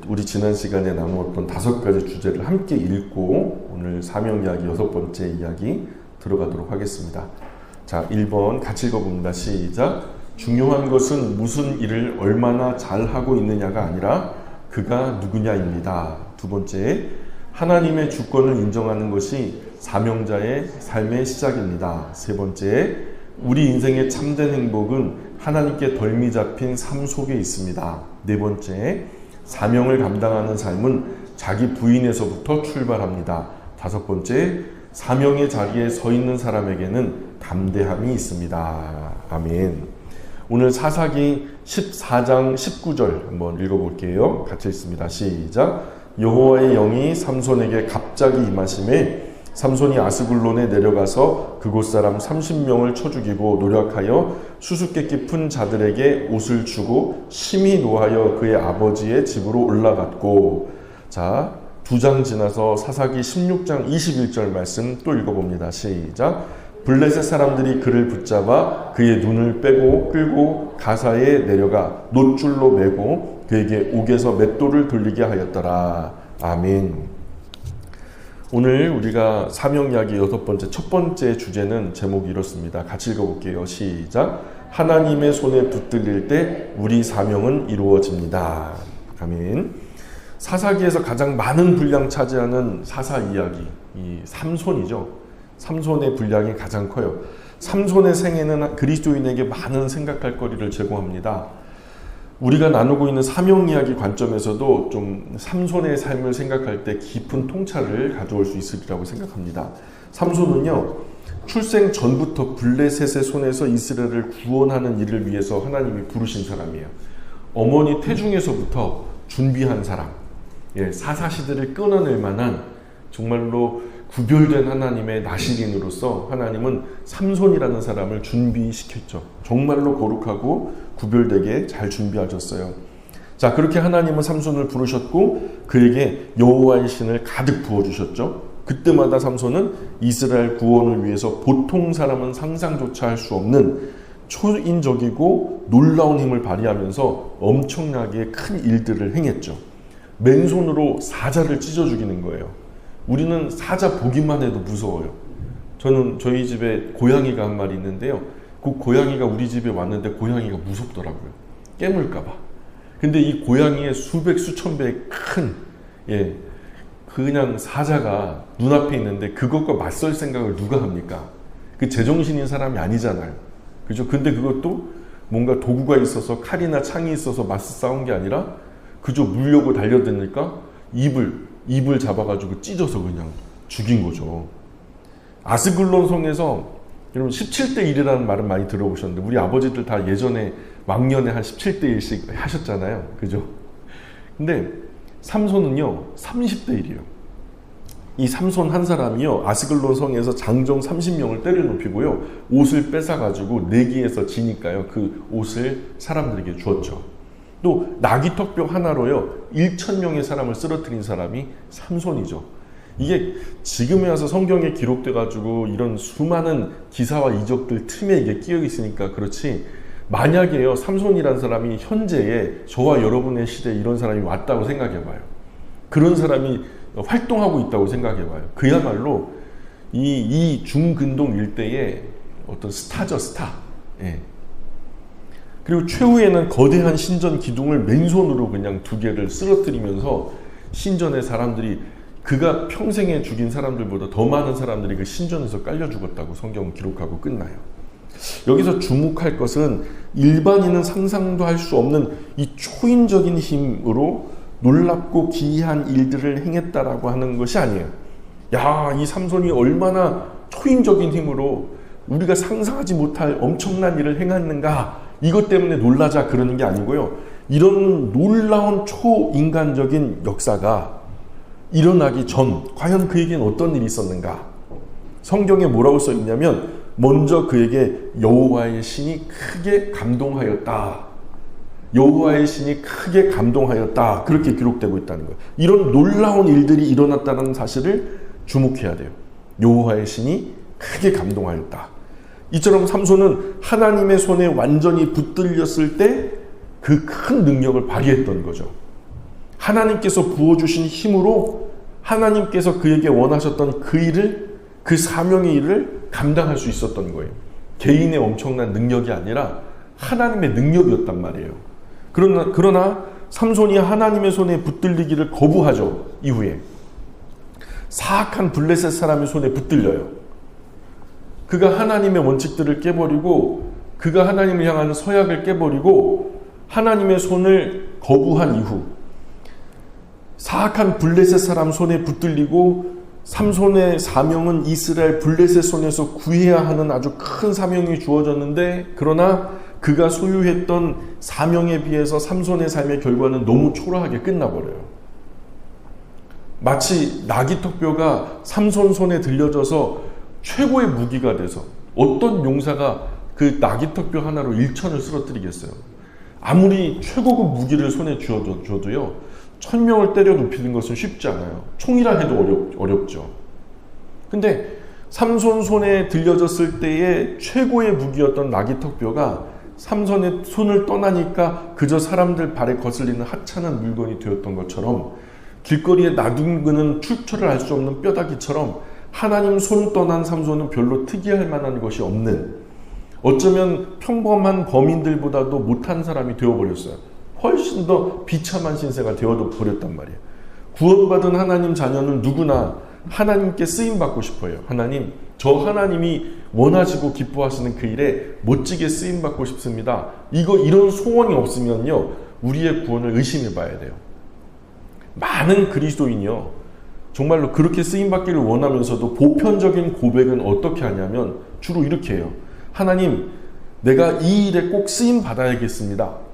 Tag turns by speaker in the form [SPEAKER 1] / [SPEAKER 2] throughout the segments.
[SPEAKER 1] 우리 지난 시간에 나누었던 5가지 주제를 함께 읽고 오늘 사명 이야기 6번째 이야기 들어가도록 하겠습니다. 자, 1번 같이 읽어봅니다. 시작. 중요한 것은 무슨 일을 얼마나 잘하고 있느냐가 아니라 그가 누구냐입니다. 2번째, 하나님의 주권을 인정하는 것이 사명자의 삶의 시작입니다. 3번째, 우리 인생의 참된 행복은 하나님께 덜미 잡힌 삶 속에 있습니다. 4번째, 사명을 감당하는 삶은 자기 부인에서부터 출발합니다. 5번째, 사명의 자리에 서 있는 사람에게는 담대함이 있습니다. 아멘. 오늘 사사기 14장 19절 한번 읽어볼게요. 같이 읽습니다. 시작. 여호와의 영이 삼손에게 갑자기 임하심에 삼손이 아스글론에 내려가서 그곳 사람 30명을 쳐 죽이고 노력하여 수수께끼 푼 자들에게 옷을 주고 심히 노하여 그의 아버지의 집으로 올라갔고. 자, 2장 지나서 사사기 16장 21절 말씀 또 읽어봅니다. 시작. 블레셋 사람들이 그를 붙잡아 그의 눈을 빼고 끌고 가사에 내려가 놋줄로 매고 그에게 옥에서 맷돌을 돌리게 하였더라. 아멘. 오늘 우리가 사명 이야기 6번째 첫 번째 주제는 제목이 이렇습니다. 같이 읽어볼게요. 시작. 하나님의 손에 붙들릴 때 우리 사명은 이루어집니다. 아멘. 사사기에서 가장 많은 분량 차지하는 사사 이야기, 이 삼손이죠. 삼손의 분량이 가장 커요. 삼손의 생애는 그리스도인에게 많은 생각할 거리를 제공합니다. 우리가 나누고 있는 사명 이야기 관점에서도 좀 삼손의 삶을 생각할 때 깊은 통찰을 가져올 수 있으리라고 생각합니다. 삼손은요, 출생 전부터 블레셋의 손에서 이스라엘을 구원하는 일을 위해서 하나님이 부르신 사람이에요. 어머니 태중에서부터 준비한 사람, 사사시대를 끊어낼 만한 정말로 구별된 하나님의 나시린으로서 하나님은 삼손이라는 사람을 준비시켰죠. 정말로 거룩하고 구별되게 잘 준비하셨어요. 자, 그렇게 하나님은 삼손을 부르셨고 그에게 여호와의 신을 가득 부어주셨죠. 그때마다 삼손은 이스라엘 구원을 위해서 보통 사람은 상상조차 할 수 없는 초인적이고 놀라운 힘을 발휘하면서 엄청나게 큰 일들을 행했죠. 맨손으로 사자를 찢어 죽이는 거예요. 우리는 사자 보기만 해도 무서워요. 저는 저희 집에 고양이가 한 마리 있는데요. 그 고양이가 우리 집에 왔는데 고양이가 무섭더라고요. 깨물까봐. 근데 이 고양이의 수백 수천 배의 큰 그냥 사자가 눈앞에 있는데 그것과 맞설 생각을 누가 합니까? 그 제정신인 사람이 아니잖아요. 그죠? 근데 그것도 뭔가 도구가 있어서 칼이나 창이 있어서 맞서 싸운 게 아니라 그저 물려고 달려드니까 입을 잡아가지고 찢어서 그냥 죽인 거죠. 아스글론 성에서 여러분 17대 1이라는 말은 많이 들어보셨는데 우리 아버지들 다 예전에 왕년에 한 17대 1씩 하셨잖아요. 그죠? 근데 삼손은요 30대 1이에요. 이 삼손 한 사람이요 아스글론 성에서 장정 30명을 때려 눕히고요 옷을 뺏어가지고 내기에서 지니까요 그 옷을 사람들에게 주었죠. 또 나귀턱벽 하나로요 1,000명의 사람을 쓰러뜨린 사람이 삼손이죠. 이게 지금에 와서 성경에 기록돼 가지고 이런 수많은 기사와 이적들 틈에 이게 끼어 있으니까 그렇지, 만약에요 삼손이라는 사람이 현재의 저와 여러분의 시대에 이런 사람이 왔다고 생각해 봐요. 그런 사람이 활동하고 있다고 생각해 봐요. 그야말로 이 중근동 일대의 어떤 스타죠, 스타. 그리고 최후에는 거대한 신전 기둥을 맨손으로 그냥 2개를 쓰러뜨리면서 신전의 사람들이 그가 평생에 죽인 사람들보다 더 많은 사람들이 그 신전에서 깔려 죽었다고 성경은 기록하고 끝나요. 여기서 주목할 것은 일반인은 상상도 할 수 없는 이 초인적인 힘으로 놀랍고 기이한 일들을 행했다라고 하는 것이 아니에요. 야, 이 삼손이 얼마나 초인적인 힘으로 우리가 상상하지 못할 엄청난 일을 행했는가, 이것 때문에 놀라자 그러는 게 아니고요. 이런 놀라운 초인간적인 역사가 일어나기 전 과연 그에게는 어떤 일이 있었는가? 성경에 뭐라고 써 있냐면 먼저 그에게 여호와의 신이 크게 감동하였다. 여호와의 신이 크게 감동하였다. 그렇게 기록되고 있다는 거예요. 이런 놀라운 일들이 일어났다는 사실을 주목해야 돼요. 여호와의 신이 크게 감동하였다. 이처럼 삼손은 하나님의 손에 완전히 붙들렸을 때 그 큰 능력을 발휘했던 거죠. 하나님께서 부어주신 힘으로 하나님께서 그에게 원하셨던 그 일을, 그 사명의 일을 감당할 수 있었던 거예요. 개인의 엄청난 능력이 아니라 하나님의 능력이었단 말이에요. 그러나 삼손이 하나님의 손에 붙들리기를 거부하죠. 이후에 사악한 블레셋 사람의 손에 붙들려요. 그가 하나님의 원칙들을 깨버리고, 그가 하나님을 향하는 서약을 깨버리고 하나님의 손을 거부한 이후 사악한 블레셋 사람 손에 붙들리고, 삼손의 사명은 이스라엘 블레셋 손에서 구해야 하는 아주 큰 사명이 주어졌는데, 그러나 그가 소유했던 사명에 비해서 삼손의 삶의 결과는 너무 초라하게 끝나버려요. 마치 나귀턱뼈가 삼손 손에 들려져서 최고의 무기가 돼서, 어떤 용사가 그 나귀턱뼈 하나로 일천을 쓰러뜨리겠어요. 아무리 최고급 무기를 손에 쥐어줘도요, 1000명을 때려 눕히는 것은 쉽지 않아요. 총이라 해도 어렵죠. 근데 삼손 손에 들려졌을 때의 최고의 무기였던 나귀턱뼈가 삼손의 손을 떠나니까 그저 사람들 발에 거슬리는 하찮은 물건이 되었던 것처럼, 길거리에 놔둔 출처를 알 수 없는 뼈다귀처럼 하나님 손 떠난 삼손은 별로 특이할 만한 것이 없는, 어쩌면 평범한 범인들보다도 못한 사람이 되어버렸어요. 훨씬 더 비참한 신세가 되어버렸단 말이에요. 구원받은 하나님 자녀는 누구나 하나님께 쓰임받고 싶어요. 하나님, 저 하나님이 원하시고 기뻐하시는 그 일에 멋지게 쓰임받고 싶습니다. 이런 소원이 없으면요, 우리의 구원을 의심해 봐야 돼요. 많은 그리스도인이요, 정말로 그렇게 쓰임받기를 원하면서도 보편적인 고백은 어떻게 하냐면 주로 이렇게 해요. 하나님, 내가 이 일에 꼭 쓰임받아야겠습니다.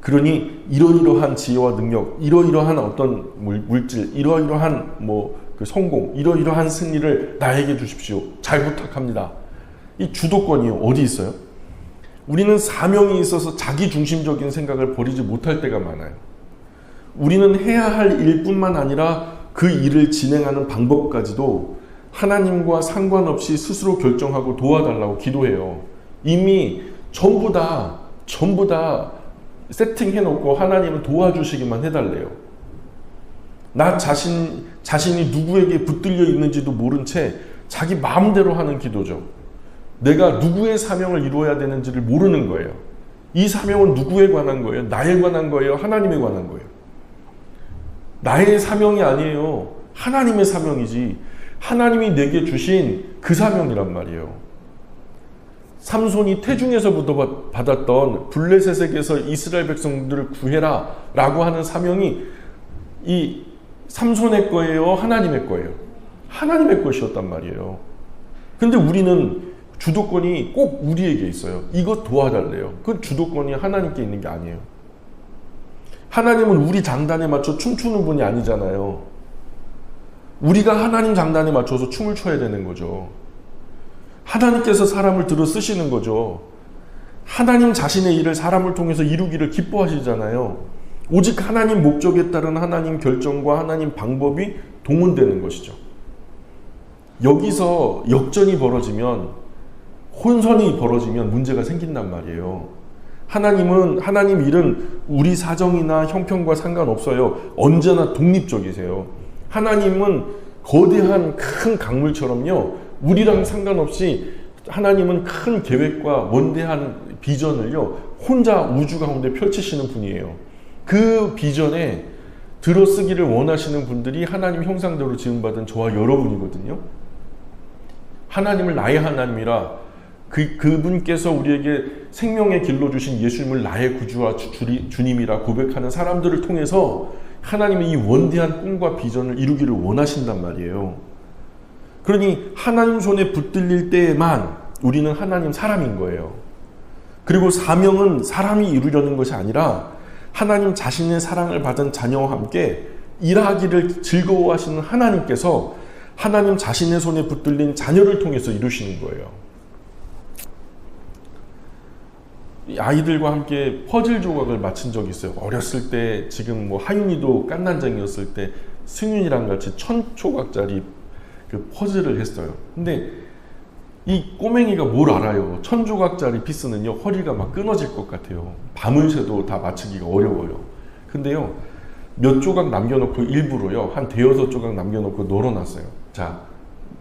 [SPEAKER 1] 그러니 이러이러한 지혜와 능력, 이러이러한 어떤 물질, 이러이러한 그 성공, 이러이러한 승리를 나에게 주십시오. 잘 부탁합니다. 이 주도권이 어디 있어요? 우리는 사명이 있어서 자기 중심적인 생각을 버리지 못할 때가 많아요. 우리는 해야 할 일뿐만 아니라 그 일을 진행하는 방법까지도 하나님과 상관없이 스스로 결정하고 도와달라고 기도해요. 이미 전부 다 세팅해놓고 하나님은 도와주시기만 해달래요. 나 자신이 누구에게 붙들려 있는지도 모른 채 자기 마음대로 하는 기도죠. 내가 누구의 사명을 이루어야 되는지를 모르는 거예요. 이 사명은 누구에 관한 거예요? 나에 관한 거예요? 하나님에 관한 거예요? 나의 사명이 아니에요. 하나님의 사명이지. 하나님이 내게 주신 그 사명이란 말이에요. 삼손이 태중에서부터 받았던 블레셋에게서 이스라엘 백성들을 구해라 라고 하는 사명이 이 삼손의 거예요? 하나님의 거예요? 하나님의 것이었단 말이에요. 근데 우리는 주도권이 꼭 우리에게 있어요. 이거 도와달래요. 그 주도권이 하나님께 있는 게 아니에요. 하나님은 우리 장단에 맞춰 춤추는 분이 아니잖아요. 우리가 하나님 장단에 맞춰서 춤을 춰야 되는 거죠. 하나님께서 사람을 들어 쓰시는 거죠. 하나님 자신의 일을 사람을 통해서 이루기를 기뻐하시잖아요. 오직 하나님 목적에 따른 하나님 결정과 하나님 방법이 동원되는 것이죠. 여기서 역전이 벌어지면, 혼선이 벌어지면 문제가 생긴단 말이에요. 하나님 일은 우리 사정이나 형편과 상관없어요. 언제나 독립적이세요. 하나님은 거대한 큰 강물처럼요, 우리랑 상관없이 하나님은 큰 계획과 원대한 비전을요, 혼자 우주 가운데 펼치시는 분이에요. 그 비전에 들어쓰기를 원하시는 분들이 하나님 형상대로 지음받은 저와 여러분이거든요. 하나님을 나의 하나님이라, 그분께서 우리에게 생명의 길로 주신 예수님을 나의 구주와 주님이라 고백하는 사람들을 통해서 하나님의 이 원대한 꿈과 비전을 이루기를 원하신단 말이에요. 그러니 하나님 손에 붙들릴 때에만 우리는 하나님 사람인 거예요. 그리고 사명은 사람이 이루려는 것이 아니라 하나님 자신의 사랑을 받은 자녀와 함께 일하기를 즐거워하시는 하나님께서 하나님 자신의 손에 붙들린 자녀를 통해서 이루시는 거예요. 아이들과 함께 퍼즐 조각을 맞춘 적이 있어요. 어렸을 때, 지금 하윤이도 깐난쟁이였을 때 승윤이랑 같이 1000조각짜리 그 퍼즐을 했어요. 근데 이 꼬맹이가 뭘 알아요? 1000조각짜리 피스는요, 허리가 막 끊어질 것 같아요. 밤을 새도 다 맞추기가 어려워요. 근데요, 몇 조각 남겨놓고 일부러요, 한 대여섯 조각 남겨놓고 널어놨어요. 자,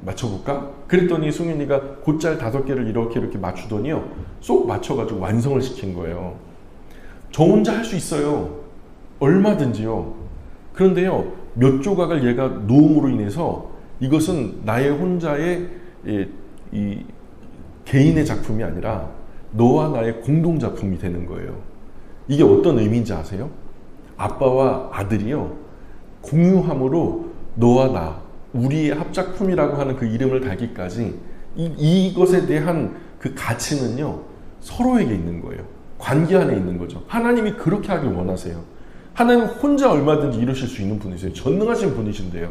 [SPEAKER 1] 맞춰볼까? 그랬더니 승윤이가 곧잘 5개를 이렇게 맞추더니요, 쏙 맞춰가지고 완성을 시킨 거예요. 저 혼자 할 수 있어요. 얼마든지요. 그런데요, 몇 조각을 얘가 놓음으로 인해서 이것은 나의 혼자의 이 개인의 작품이 아니라 너와 나의 공동 작품이 되는 거예요. 이게 어떤 의미인지 아세요? 아빠와 아들이요, 공유함으로 너와 나, 우리의 합작품이라고 하는 그 이름을 달기까지 이것에 대한 그 가치는요, 서로에게 있는 거예요. 관계 안에 있는 거죠. 하나님이 그렇게 하길 원하세요. 하나님은 혼자 얼마든지 이루실 수 있는 분이세요. 전능하신 분이신데요.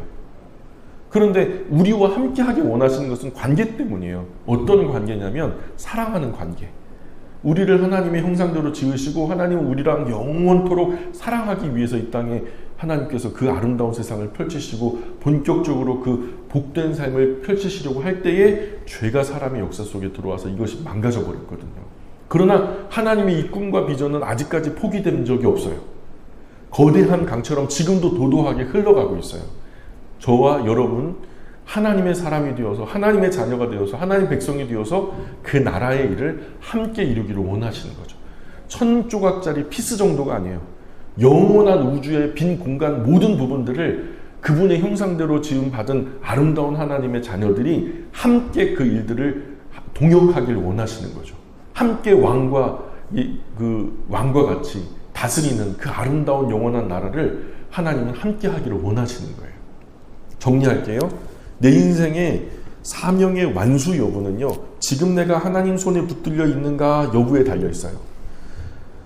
[SPEAKER 1] 그런데 우리와 함께 하길 원하시는 것은 관계 때문이에요. 어떤 관계냐면 사랑하는 관계. 우리를 하나님의 형상대로 지으시고 하나님은 우리랑 영원토록 사랑하기 위해서 이 땅에 하나님께서 그 아름다운 세상을 펼치시고 본격적으로 그 복된 삶을 펼치시려고 할 때에 죄가 사람의 역사 속에 들어와서 이것이 망가져 버렸거든요. 그러나 하나님의 이 꿈과 비전은 아직까지 포기된 적이 없어요. 거대한 강처럼 지금도 도도하게 흘러가고 있어요. 저와 여러분, 하나님의 사람이 되어서 하나님의 자녀가 되어서 하나님의 백성이 되어서 그 나라의 일을 함께 이루기를 원하시는 거죠. 1000조각짜리 피스 정도가 아니에요. 영원한 우주의 빈 공간 모든 부분들을 그분의 형상대로 지음받은 아름다운 하나님의 자녀들이 함께 그 일들을 동역하길 원하시는 거죠. 함께 왕과 같이 다스리는 그 아름다운 영원한 나라를 하나님은 함께 하기를 원하시는 거예요. 정리할게요. 내 인생의 사명의 완수 여부는요, 지금 내가 하나님 손에 붙들려 있는가 여부에 달려 있어요.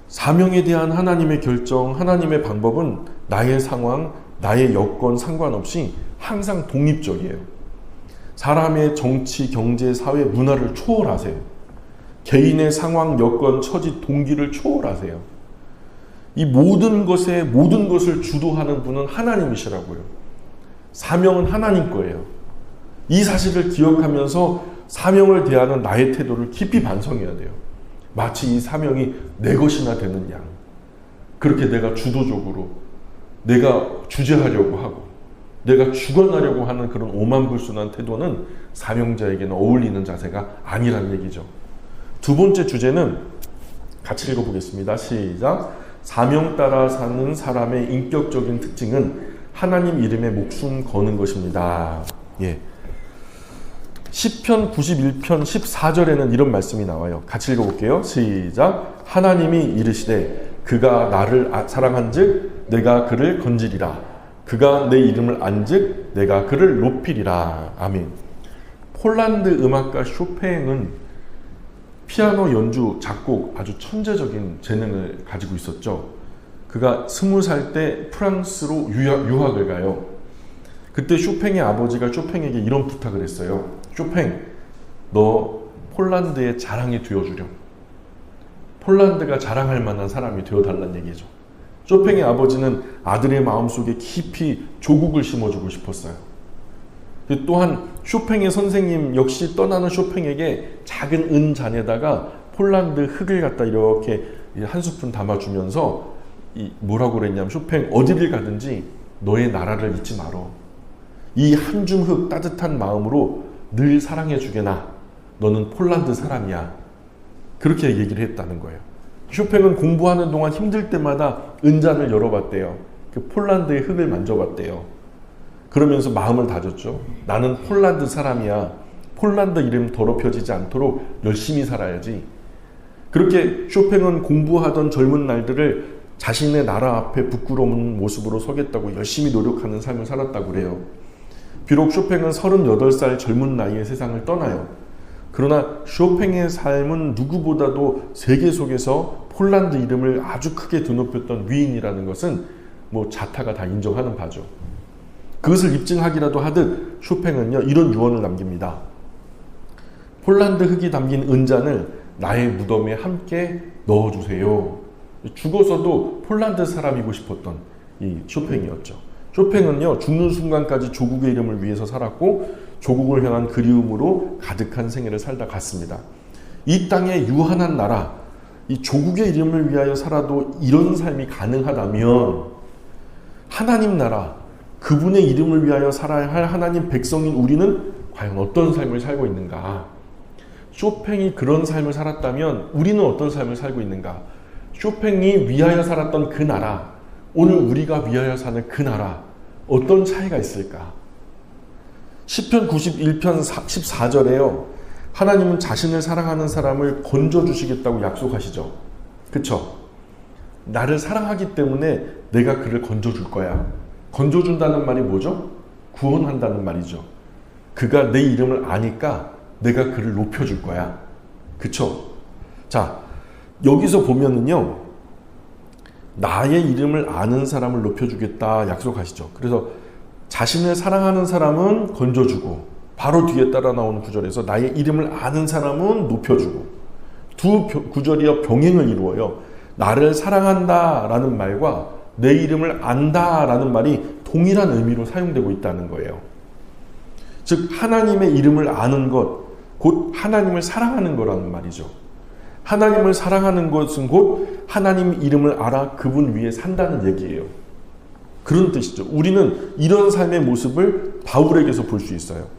[SPEAKER 1] 사명에 대한 하나님의 결정, 하나님의 방법은 나의 상황, 나의 여건 상관없이 항상 독립적이에요. 사람의 정치, 경제, 사회, 문화를 초월하세요. 개인의 상황, 여건, 처지, 동기를 초월하세요. 이 모든 것을 주도하는 분은 하나님이시라고요. 사명은 하나님 거예요. 이 사실을 기억하면서 사명을 대하는 나의 태도를 깊이 반성해야 돼요. 마치 이 사명이 내 것이나 되는 양, 그렇게 내가 주도적으로 내가 주재하려고 하고 내가 주관하려고 하는 그런 오만불순한 태도는 사명자에게는 어울리는 자세가 아니란 얘기죠. 두 번째 주제는 같이 읽어보겠습니다. 시작. 사명 따라 사는 사람의 인격적인 특징은 하나님 이름에 목숨 거는 것입니다. 예. 시편 91편 14절에는 이런 말씀이 나와요. 같이 읽어볼게요. 시작. 하나님이 이르시되 그가 나를 사랑한즉 내가 그를 건지리라. 그가 내 이름을 안즉 내가 그를 높이리라. 아멘. 폴란드 음악가 쇼팽은 피아노 연주, 작곡 아주 천재적인 재능을 가지고 있었죠. 그가 20살 때 프랑스로 유학을 가요. 그때 쇼팽의 아버지가 쇼팽에게 이런 부탁을 했어요. 쇼팽, 너 폴란드의 자랑이 되어주렴. 폴란드가 자랑할 만한 사람이 되어달라는 얘기죠. 쇼팽의 아버지는 아들의 마음속에 깊이 조국을 심어주고 싶었어요. 또한 쇼팽의 선생님 역시 떠나는 쇼팽에게 작은 은잔에다가 폴란드 흙을 갖다 이렇게 한 스푼 담아주면서 뭐라고 그랬냐면, 쇼팽 어디를 가든지 너의 나라를 잊지 말어. 이 한 줌 흙 따뜻한 마음으로 늘 사랑해 주게나. 너는 폴란드 사람이야. 그렇게 얘기를 했다는 거예요. 쇼팽은 공부하는 동안 힘들 때마다 은잔을 열어봤대요. 그 폴란드의 흙을 만져봤대요. 그러면서 마음을 다졌죠. 나는 폴란드 사람이야. 폴란드 이름 더럽혀지지 않도록 열심히 살아야지. 그렇게 쇼팽은 공부하던 젊은 날들을 자신의 나라 앞에 부끄러운 모습으로 서겠다고 열심히 노력하는 삶을 살았다고 그래요. 비록 쇼팽은 38살 젊은 나이에 세상을 떠나요. 그러나 쇼팽의 삶은 누구보다도 세계 속에서 폴란드 이름을 아주 크게 드높였던 위인이라는 것은 자타가 다 인정하는 바죠. 그것을 입증하기라도 하듯 쇼팽은요, 이런 유언을 남깁니다. 폴란드 흙이 담긴 은잔을 나의 무덤에 함께 넣어주세요. 죽어서도 폴란드 사람이고 싶었던 이 쇼팽이었죠. 쇼팽은요, 죽는 순간까지 조국의 이름을 위해서 살았고 조국을 향한 그리움으로 가득한 생애를 살다 갔습니다. 이 땅의 유한한 나라, 이 조국의 이름을 위하여 살아도 이런 삶이 가능하다면 하나님 나라, 그분의 이름을 위하여 살아야 할 하나님 백성인 우리는 과연 어떤 삶을 살고 있는가? 쇼팽이 그런 삶을 살았다면 우리는 어떤 삶을 살고 있는가? 쇼팽이 위하여 살았던 그 나라, 오늘 우리가 위하여 사는 그 나라, 어떤 차이가 있을까? 시편 91편 14절에요. 하나님은 자신을 사랑하는 사람을 건져주시겠다고 약속하시죠. 그쵸? 나를 사랑하기 때문에 내가 그를 건져줄 거야. 건져준다는 말이 뭐죠? 구원한다는 말이죠. 그가 내 이름을 아니까 내가 그를 높여줄 거야. 그쵸? 자, 여기서 보면은요, 나의 이름을 아는 사람을 높여주겠다 약속하시죠. 그래서 자신을 사랑하는 사람은 건져주고, 바로 뒤에 따라 나오는 구절에서 나의 이름을 아는 사람은 높여주고, 두 구절이요 병행을 이루어요. 나를 사랑한다 라는 말과 내 이름을 안다 라는 말이 동일한 의미로 사용되고 있다는 거예요. 즉 하나님의 이름을 아는 것, 곧 하나님을 사랑하는 거라는 말이죠. 하나님을 사랑하는 것은 곧 하나님 이름을 알아 그분 위에 산다는 얘기예요. 그런 뜻이죠. 우리는 이런 삶의 모습을 바울에게서 볼 수 있어요.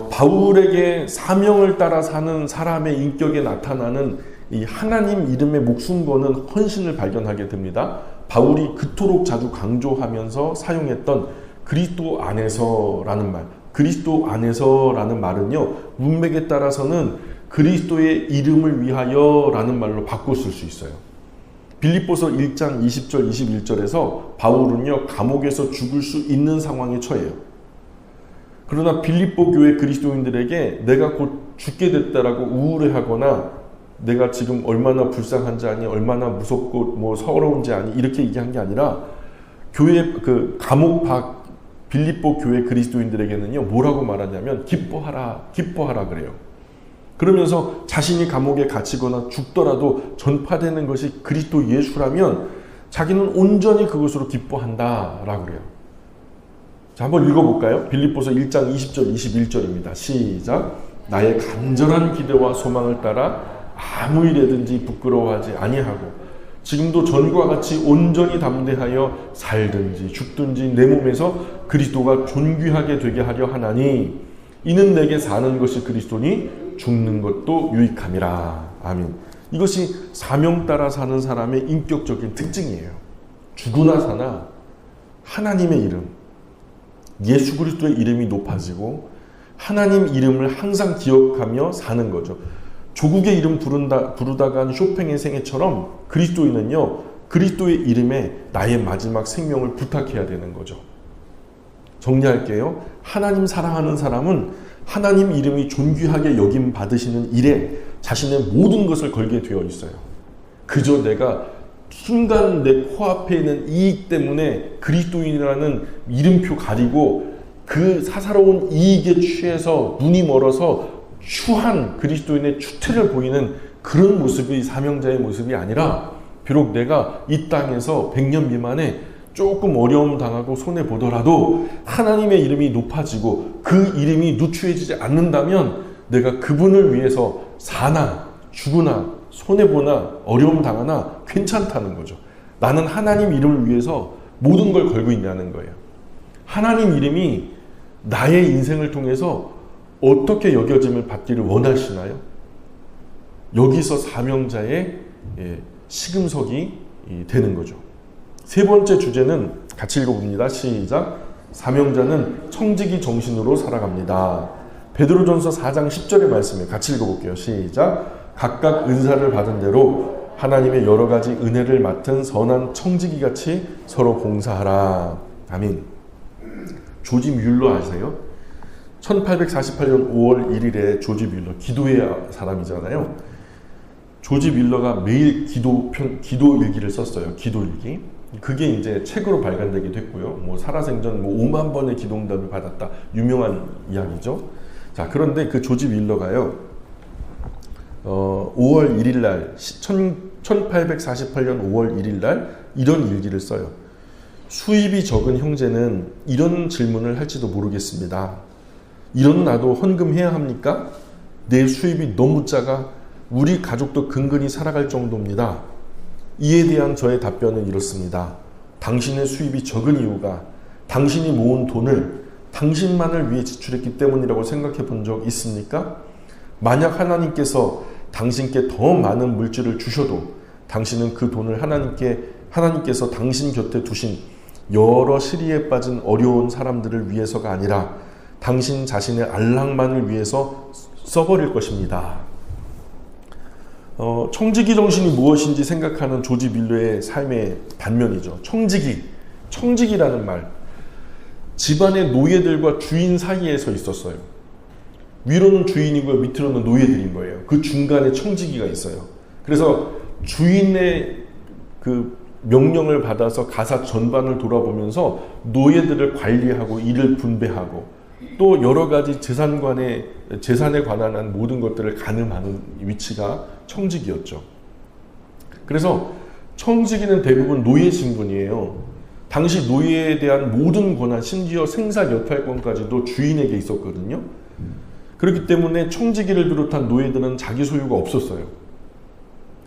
[SPEAKER 1] 바울에게 사명을 따라 사는 사람의 인격에 나타나는 이 하나님 이름에 목숨 거는 헌신을 발견하게 됩니다. 바울이 그토록 자주 강조하면서 사용했던 그리스도 안에서라는 말, 그리스도 안에서라는 말은요, 문맥에 따라서는 그리스도의 이름을 위하여라는 말로 바꿔 쓸 수 있어요. 빌립보서 1장 20절 21절에서 바울은요, 감옥에서 죽을 수 있는 상황에 처해요. 그러나 빌립보 교회 그리스도인들에게 내가 곧 죽게 됐다라고 우울해하거나 내가 지금 얼마나 불쌍한지 아니, 얼마나 무섭고 뭐 서러운지 아니, 이렇게 얘기한 게 아니라 교회 그 감옥 밖 빌립보 교회 그리스도인들에게는요, 뭐라고 말하냐면 기뻐하라, 기뻐하라 그래요. 그러면서 자신이 감옥에 갇히거나 죽더라도 전파되는 것이 그리스도 예수라면 자기는 온전히 그것으로 기뻐한다라고 그래요. 자, 한번 읽어볼까요? 빌립보서 1장 20절 21절입니다. 시작. 나의 간절한 기대와 소망을 따라 아무 일에든지 부끄러워하지 아니하고 지금도 전과 같이 온전히 담대하여 살든지 죽든지 내 몸에서 그리스도가 존귀하게 되게 하려 하나니 이는 내게 사는 것이 그리스도니 죽는 것도 유익함이라. 아멘. 이것이 사명 따라 사는 사람의 인격적인 특징이에요. 죽으나 사나 하나님의 이름, 예수 그리스도의 이름이 높아지고 하나님 이름을 항상 기억하며 사는 거죠. 조국의 이름 부르다간 쇼팽의 생애처럼 그리스도인은요, 그리스도의 이름에 나의 마지막 생명을 부탁해야 되는 거죠. 정리할게요. 하나님 사랑하는 사람은 하나님 이름이 존귀하게 여김 받으시는 일에 자신의 모든 것을 걸게 되어 있어요. 그저 내가 순간 내 코앞에 있는 이익 때문에 그리스도인이라는 이름표 가리고 그 사사로운 이익에 취해서 눈이 멀어서 추한 그리스도인의 추태를 보이는 그런 모습이 사명자의 모습이 아니라, 비록 내가 이 땅에서 100년 미만에 조금 어려움 당하고 손해보더라도 하나님의 이름이 높아지고 그 이름이 누추해지지 않는다면 내가 그분을 위해서 사나 죽으나 손해보나 어려움 당하나 괜찮다는 거죠. 나는 하나님 이름을 위해서 모든 걸 걸고 있냐는 거예요. 하나님 이름이 나의 인생을 통해서 어떻게 여겨짐을 받기를 원하시나요? 여기서 사명자의 시금석이 되는 거죠. 세 번째 주제는 같이 읽어봅니다. 시작. 사명자는 청지기 정신으로 살아갑니다. 베드로전서 4장 10절의 말씀을 같이 읽어볼게요. 시작. 각각 은사를 받은 대로 하나님의 여러 가지 은혜를 맡은 선한 청지기같이 서로 봉사하라. 아멘. 조지 뮬러 아세요? 1848년 5월 1일에 조지 뮬러, 기도의 사람이잖아요. 조지 뮬러가 매일 기도 일기를 썼어요. 기도 일기. 그게 이제 책으로 발간되게 됐고요. 뭐 살아생전 5만 번의 기도응답을 받았다. 유명한 이야기죠. 자, 그런데 그 조지 뮬러가요, 5월 1일 날, 1848년 5월 1일 날 이런 일기를 써요. 수입이 적은 형제는 이런 질문을 할지도 모르겠습니다. 이런 나도 헌금해야 합니까? 내 수입이 너무 작아 우리 가족도 근근히 살아갈 정도입니다. 이에 대한 저의 답변은 이렇습니다. 당신의 수입이 적은 이유가 당신이 모은 돈을 당신만을 위해 지출했기 때문이라고 생각해 본 적 있습니까? 만약 하나님께서 당신께 더 많은 물질을 주셔도 당신은 그 돈을 하나님께서 당신 곁에 두신 여러 시리에 빠진 어려운 사람들을 위해서가 아니라 당신 자신의 안락만을 위해서 써버릴 것입니다. 청지기 정신이 무엇인지 생각하는 조지 밀러의 삶의 반면이죠. 청지기라는 말, 집안의 노예들과 주인 사이에 서 있었어요. 위로는 주인이고요, 밑으로는 노예들인 거예요. 그 중간에 청지기가 있어요. 그래서 주인의 그 명령을 받아서 가사 전반을 돌아보면서 노예들을 관리하고 일을 분배하고 또 여러 가지 재산에 관한 모든 것들을 가늠하는 위치가 청지기였죠. 그래서 청지기는 대부분 노예 신분이에요. 당시 노예에 대한 모든 권한, 심지어 생사 여탈권까지도 주인에게 있었거든요. 그렇기 때문에 청지기를 비롯한 노예들은 자기 소유가 없었어요.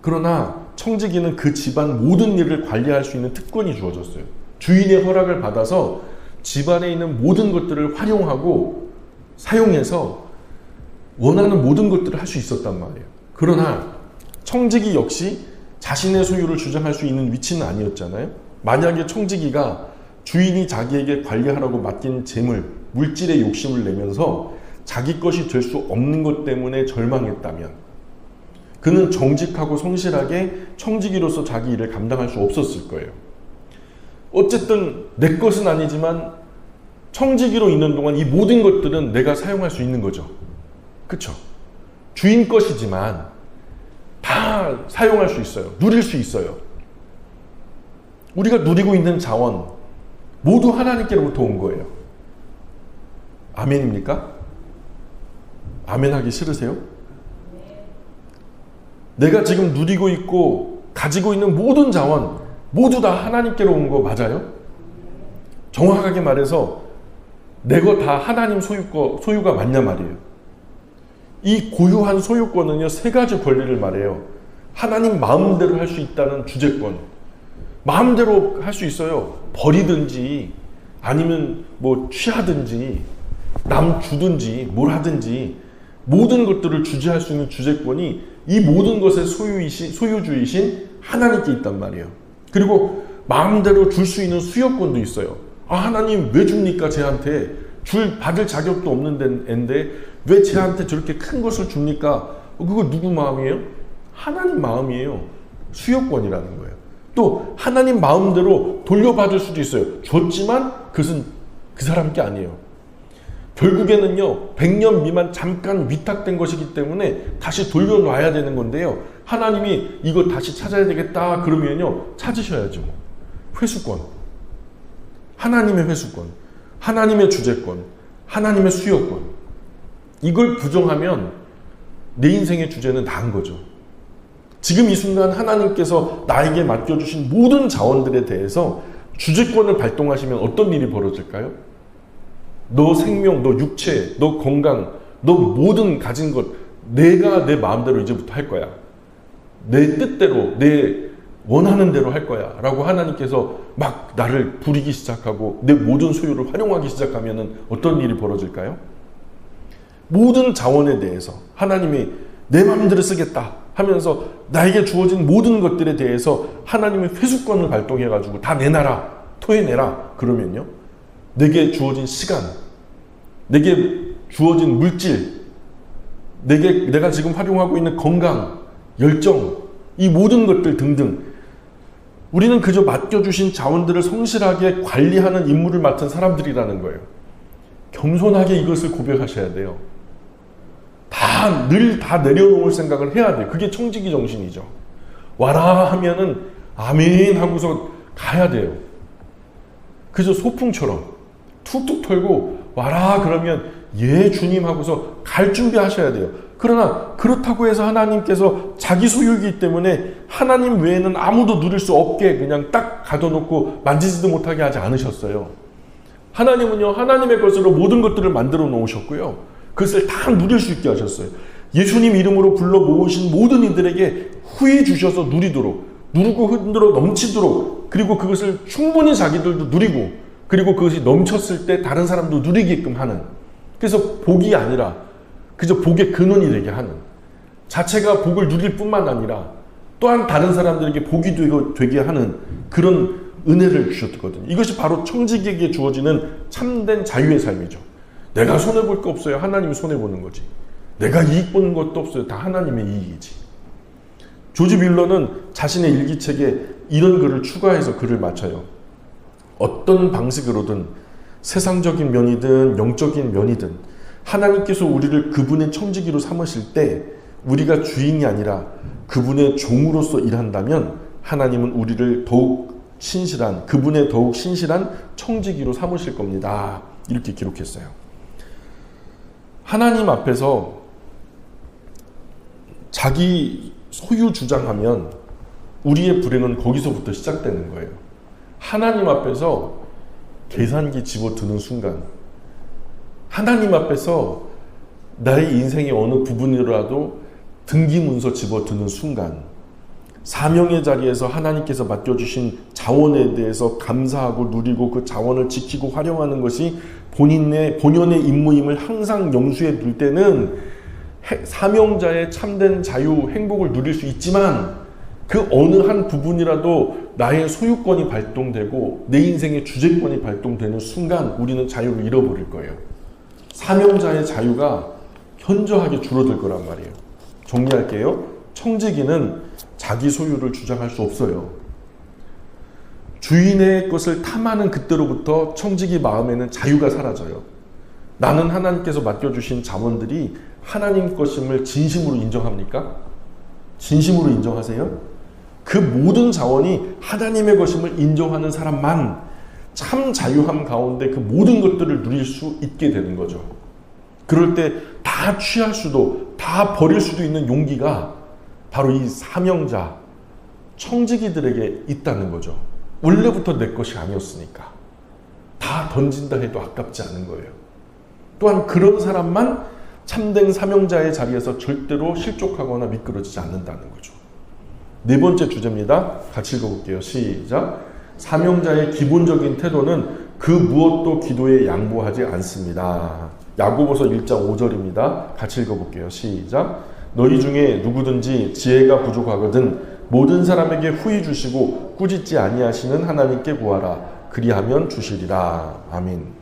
[SPEAKER 1] 그러나 청지기는 그 집안 모든 일을 관리할 수 있는 특권이 주어졌어요. 주인의 허락을 받아서 집안에 있는 모든 것들을 활용하고 사용해서 원하는 모든 것들을 할 수 있었단 말이에요. 그러나 청지기 역시 자신의 소유를 주장할 수 있는 위치는 아니었잖아요. 만약에 청지기가 주인이 자기에게 관리하라고 맡긴 재물, 물질에 욕심을 내면서 자기 것이 될 수 없는 것 때문에 절망했다면 그는 정직하고 성실하게 청지기로서 자기 일을 감당할 수 없었을 거예요. 어쨌든 내 것은 아니지만 청지기로 있는 동안 이 모든 것들은 내가 사용할 수 있는 거죠. 그쵸? 주인 것이지만 다 사용할 수 있어요. 누릴 수 있어요. 우리가 누리고 있는 자원 모두 하나님께로부터 온 거예요. 아멘입니까? 아멘하기 싫으세요? 내가 지금 누리고 있고 가지고 있는 모든 자원 모두 다 하나님께로 온 거 맞아요? 정확하게 말해서 내 거 다 하나님 소유가 맞냐 말이에요. 이 고유한 소유권은요, 세 가지 권리를 말해요. 하나님 마음대로 할 수 있다는 주제권. 마음대로 할 수 있어요. 버리든지 아니면 뭐 취하든지 남 주든지 뭘 하든지 모든 것들을 주재할 수 있는 주제권이 이 모든 것의 소유주이신 하나님께 있단 말이에요. 그리고 마음대로 줄 수 있는 수여권도 있어요. 아, 하나님 왜 줍니까? 쟤한테 받을 자격도 없는 앤데 왜 쟤한테 저렇게 큰 것을 줍니까? 그거 누구 마음이에요? 하나님 마음이에요. 수여권이라는 거예요. 또 하나님 마음대로 돌려받을 수도 있어요. 줬지만 그것은 그 사람 게 아니에요. 결국에는요, 100년 미만 잠깐 위탁된 것이기 때문에 다시 돌려놔야 되는 건데요. 하나님이 이거 다시 찾아야 되겠다 그러면요, 찾으셔야죠. 회수권. 하나님의 회수권. 하나님의 주재권. 하나님의 수여권. 이걸 부정하면 내 인생의 주제는 나은 거죠. 지금 이 순간 하나님께서 나에게 맡겨주신 모든 자원들에 대해서 주재권을 발동하시면 어떤 일이 벌어질까요? 너 생명, 너 육체, 너 건강, 너 모든 가진 것 내가 내 마음대로 이제부터 할 거야. 내 뜻대로, 내 원하는 대로 할 거야 라고 하나님께서 막 나를 부리기 시작하고 내 모든 소유를 활용하기 시작하면 어떤 일이 벌어질까요? 모든 자원에 대해서 하나님이 내 마음대로 쓰겠다 하면서 나에게 주어진 모든 것들에 대해서 하나님의 회수권을 발동해가지고 다 내놔라, 토해내라 그러면요, 내게 주어진 시간, 내게 주어진 물질, 내가 지금 활용하고 있는 건강, 열정, 이 모든 것들 등등 우리는 그저 맡겨주신 자원들을 성실하게 관리하는 임무를 맡은 사람들이라는 거예요. 겸손하게 이것을 고백하셔야 돼요. 늘 다 내려놓을 생각을 해야 돼요. 그게 청지기 정신이죠. 와라 하면은 아멘 하고서 가야 돼요. 그저 소풍처럼 툭툭 털고 와라 그러면 예 주님 하고서 갈 준비하셔야 돼요. 그러나 그렇다고 해서 하나님께서 자기 소유이기 때문에 하나님 외에는 아무도 누릴 수 없게 그냥 딱 가둬놓고 만지지도 못하게 하지 않으셨어요. 하나님은요, 하나님의 것으로 모든 것들을 만들어 놓으셨고요, 그것을 다 누릴 수 있게 하셨어요. 예수님 이름으로 불러 모으신 모든 이들에게 후히 주셔서 누리도록, 누르고 흔들어 넘치도록, 그리고 그것을 충분히 자기들도 누리고, 그리고 그것이 넘쳤을 때 다른 사람도 누리게끔 하는, 그래서 복이 아니라 그저 복의 근원이 되게 하는, 자체가 복을 누릴 뿐만 아니라 또한 다른 사람들에게 복이 되게 하는 그런 은혜를 주셨거든요. 이것이 바로 청지기에게 주어지는 참된 자유의 삶이죠. 내가 손해볼 거 없어요. 하나님이 손해보는 거지. 내가 이익 보는 것도 없어요. 다 하나님의 이익이지. 조지 뮬러는 자신의 일기책에 이런 글을 추가해서 글을 마쳐요. 어떤 방식으로든 세상적인 면이든 영적인 면이든 하나님께서 우리를 그분의 청지기로 삼으실 때 우리가 주인이 아니라 그분의 종으로서 일한다면 하나님은 우리를 더욱 신실한, 그분의 더욱 신실한 청지기로 삼으실 겁니다. 이렇게 기록했어요. 하나님 앞에서 자기 소유 주장하면 우리의 불행은 거기서부터 시작되는 거예요. 하나님 앞에서 계산기 집어드는 순간, 하나님 앞에서 나의 인생의 어느 부분이라도 등기문서 집어드는 순간, 사명의 자리에서 하나님께서 맡겨주신 자원에 대해서 감사하고 누리고 그 자원을 지키고 활용하는 것이 본연의 임무임을 항상 염두에 둘 때는 사명자의 참된 자유, 행복을 누릴 수 있지만 그 어느 한 부분이라도 나의 소유권이 발동되고 내 인생의 주재권이 발동되는 순간 우리는 자유를 잃어버릴 거예요. 사명자의 자유가 현저하게 줄어들 거란 말이에요. 정리할게요. 청지기는 자기 소유를 주장할 수 없어요. 주인의 것을 탐하는 그때로부터 청지기 마음에는 자유가 사라져요. 나는 하나님께서 맡겨주신 자원들이 하나님 것임을 진심으로 인정합니까? 진심으로 인정하세요? 그 모든 자원이 하나님의 것임을 인정하는 사람만 참 자유함 가운데 그 모든 것들을 누릴 수 있게 되는 거죠. 그럴 때 다 취할 수도, 다 버릴 수도 있는 용기가 바로 이 사명자, 청지기들에게 있다는 거죠. 원래부터 내 것이 아니었으니까. 다 던진다 해도 아깝지 않은 거예요. 또한 그런 사람만 참된 사명자의 자리에서 절대로 실족하거나 미끄러지지 않는다는 거죠. 네 번째 주제입니다. 같이 읽어볼게요. 시작. 사명자의 기본적인 태도는 그 무엇도 기도에 양보하지 않습니다. 야고보서 1장 5절입니다. 같이 읽어볼게요. 시작. 너희 중에 누구든지 지혜가 부족하거든 모든 사람에게 후히 주시고 꾸짖지 아니하시는 하나님께 구하라. 그리하면 주시리라. 아멘.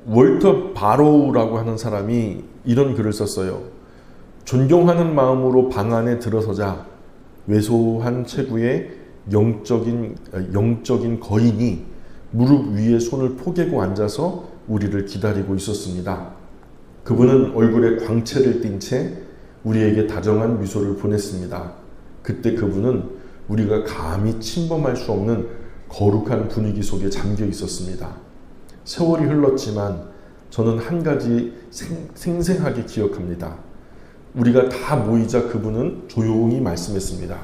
[SPEAKER 1] 월터 바로우라고 하는 사람이 이런 글을 썼어요. 존경하는 마음으로 방 안에 들어서자 왜소한 체구의 영적인 거인이 무릎 위에 손을 포개고 앉아서 우리를 기다리고 있었습니다. 그분은 얼굴에 광채를 띤 채 우리에게 다정한 미소를 보냈습니다. 그때 그분은 우리가 감히 침범할 수 없는 거룩한 분위기 속에 잠겨 있었습니다. 세월이 흘렀지만 저는 한 가지 생생하게 기억합니다. 우리가 다 모이자 그분은 조용히 말씀했습니다.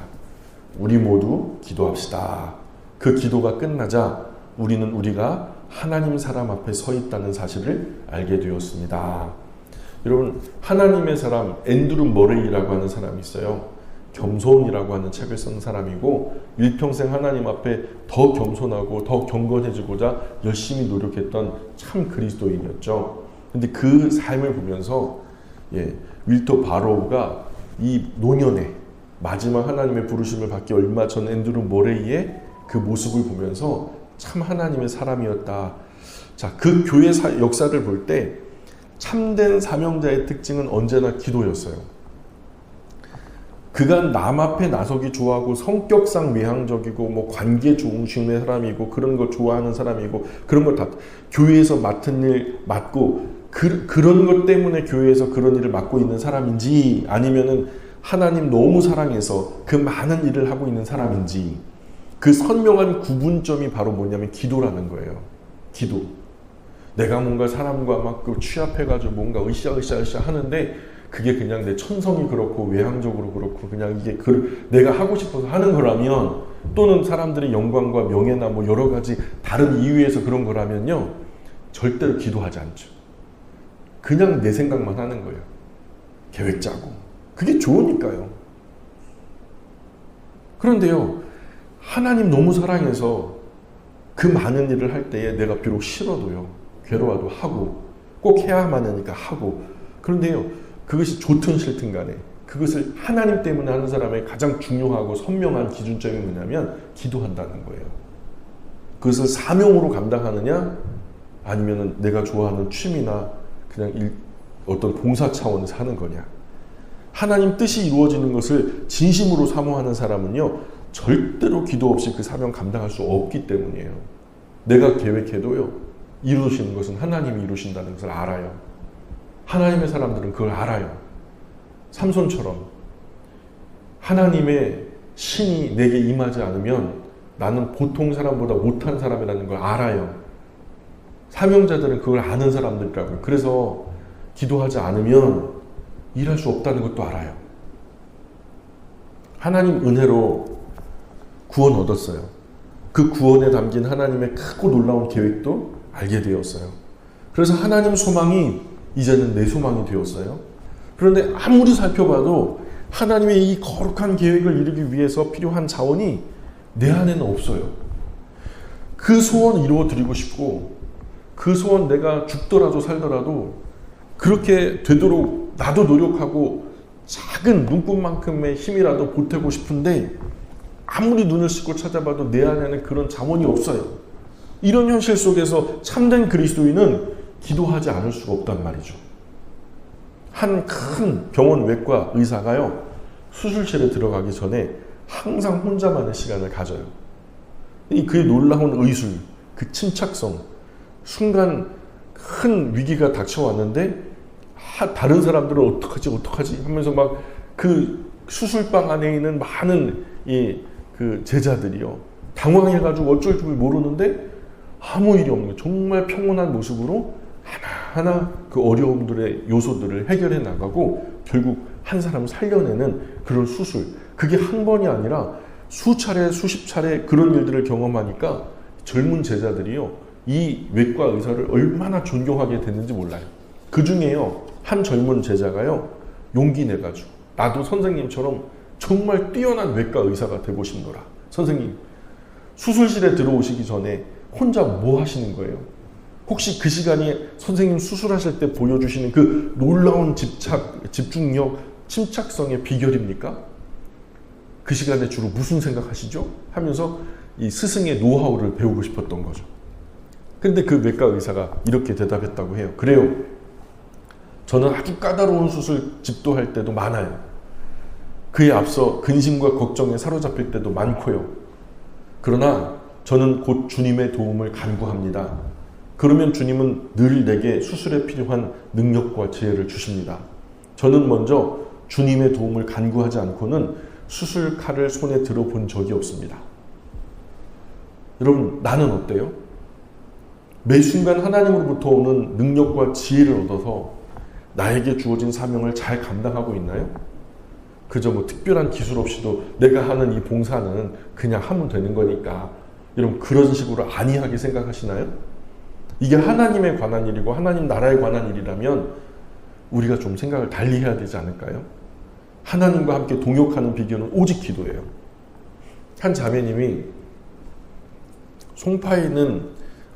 [SPEAKER 1] 우리 모두 기도합시다. 그 기도가 끝나자 우리는 우리가 하나님 사람 앞에 서 있다는 사실을 알게 되었습니다. 여러분, 하나님의 사람 앤드루 머레이라고 하는 사람이 있어요. 겸손이라고 하는 책을 쓴 사람이고 일평생 하나님 앞에 더 겸손하고 더 경건해지고자 열심히 노력했던 참 그리스도인이었죠. 근데 그 삶을 보면서 윌터 바로우가 이 노년에 마지막 하나님의 부르심을 받기 얼마 전 앤드루 머레이의 그 모습을 보면서 참 하나님의 사람이었다. 자, 그 교회 역사를 볼 때 참된 사명자의 특징은 언제나 기도였어요. 그가 남 앞에 나서기 좋아하고 성격상 외향적이고 관계 중심의 사람이고 그런 거 좋아하는 사람이고 그런 걸 다 교회에서 맡은 일 맡고 그런 것 때문에 교회에서 그런 일을 맡고 있는 사람인지 아니면은 하나님 너무 사랑해서 그 많은 일을 하고 있는 사람인지 그 선명한 구분점이 바로 뭐냐면 기도라는 거예요. 기도. 내가 뭔가 사람과 막 취합해가지고 뭔가 으쌰으쌰 하는데 그게 그냥 내 천성이 그렇고 외향적으로 그렇고 그냥 이게 내가 하고 싶어서 하는 거라면 또는 사람들의 영광과 명예나 여러 가지 다른 이유에서 그런 거라면요 절대로 기도하지 않죠. 그냥 내 생각만 하는 거예요. 계획 짜고 그게 좋으니까요. 그런데요, 하나님 너무 사랑해서 그 많은 일을 할 때에 내가 비록 싫어도요, 괴로워도 하고, 꼭 해야만 하니까 하고, 그런데요, 그것이 좋든 싫든 간에 그것을 하나님 때문에 하는 사람의 가장 중요하고 선명한 기준점이 뭐냐면 기도한다는 거예요. 그것을 사명으로 감당하느냐, 아니면 내가 좋아하는 취미나 그냥 어떤 봉사 차원에서 하는 거냐. 하나님 뜻이 이루어지는 것을 진심으로 사모하는 사람은요, 절대로 기도 없이 그 사명 감당할 수 없기 때문이에요. 내가 계획해도요, 이루시는 것은 하나님이 이루신다는 것을 알아요. 하나님의 사람들은 그걸 알아요. 삼손처럼 하나님의 신이 내게 임하지 않으면 나는 보통 사람보다 못한 사람이라는 걸 알아요. 사명자들은 그걸 아는 사람들이라고요. 그래서 기도하지 않으면 일할 수 없다는 것도 알아요. 하나님 은혜로 구원 얻었어요. 그 구원에 담긴 하나님의 크고 놀라운 계획도 알게 되었어요. 그래서 하나님 소망이 이제는 내 소망이 되었어요. 그런데 아무리 살펴봐도 하나님의 이 거룩한 계획을 이루기 위해서 필요한 자원이 내 안에는 없어요. 그 소원 이루어 드리고 싶고, 그 소원 내가 죽더라도 살더라도 그렇게 되도록 나도 노력하고 작은 눈꽃만큼의 힘이라도 보태고 싶은데, 아무리 눈을 씻고 찾아봐도 내 안에는 그런 자원이 없어요. 이런 현실 속에서 참된 그리스도인은 기도하지 않을 수가 없단 말이죠. 한 큰 병원 외과 의사가요, 수술실에 들어가기 전에 항상 혼자만의 시간을 가져요. 그의 놀라운 의술, 그 침착성, 순간 큰 위기가 닥쳐왔는데 다른 사람들은 어떡하지 하면서 막 그 수술방 안에 있는 많은 그 제자들이요, 당황해가지고 어쩔 줄 모르는데 아무 일이 없는 거예요. 정말 평온한 모습으로 하나하나 그 어려움들의 요소들을 해결해 나가고 결국 한 사람을 살려내는 그런 수술. 그게 한 번이 아니라 수차례 수십 차례 그런 일들을 경험하니까 젊은 제자들이요, 이 외과 의사를 얼마나 존경하게 됐는지 몰라요. 그 중에요, 한 젊은 제자가요, 용기 내가지고 나도 선생님처럼 정말 뛰어난 외과 의사가 되고 싶노라. 선생님, 수술실에 들어오시기 전에 혼자 뭐 하시는 거예요? 혹시 그 시간이 선생님 수술하실 때 보여주시는 그 놀라운 집중력, 침착성의 비결입니까? 그 시간에 주로 무슨 생각하시죠? 하면서 이 스승의 노하우를 배우고 싶었던 거죠. 근데 그 외과 의사가 이렇게 대답했다고 해요. 그래요. 저는 아주 까다로운 수술 집도할 때도 많아요. 그에 앞서 근심과 걱정에 사로잡힐 때도 많고요. 그러나 저는 곧 주님의 도움을 간구합니다. 그러면 주님은 늘 내게 수술에 필요한 능력과 지혜를 주십니다. 저는 먼저 주님의 도움을 간구하지 않고는 수술 칼을 손에 들어본 적이 없습니다. 여러분, 나는 어때요? 매 순간 하나님으로부터 오는 능력과 지혜를 얻어서 나에게 주어진 사명을 잘 감당하고 있나요? 그저 뭐 특별한 기술 없이도 내가 하는 이 봉사는 그냥 하면 되는 거니까, 여러분 그런 식으로 안이하게 생각하시나요? 이게 하나님에 관한 일이고 하나님 나라에 관한 일이라면 우리가 좀 생각을 달리 해야 되지 않을까요? 하나님과 함께 동역하는 비결은 오직 기도예요. 한 자매님이 송파에 있는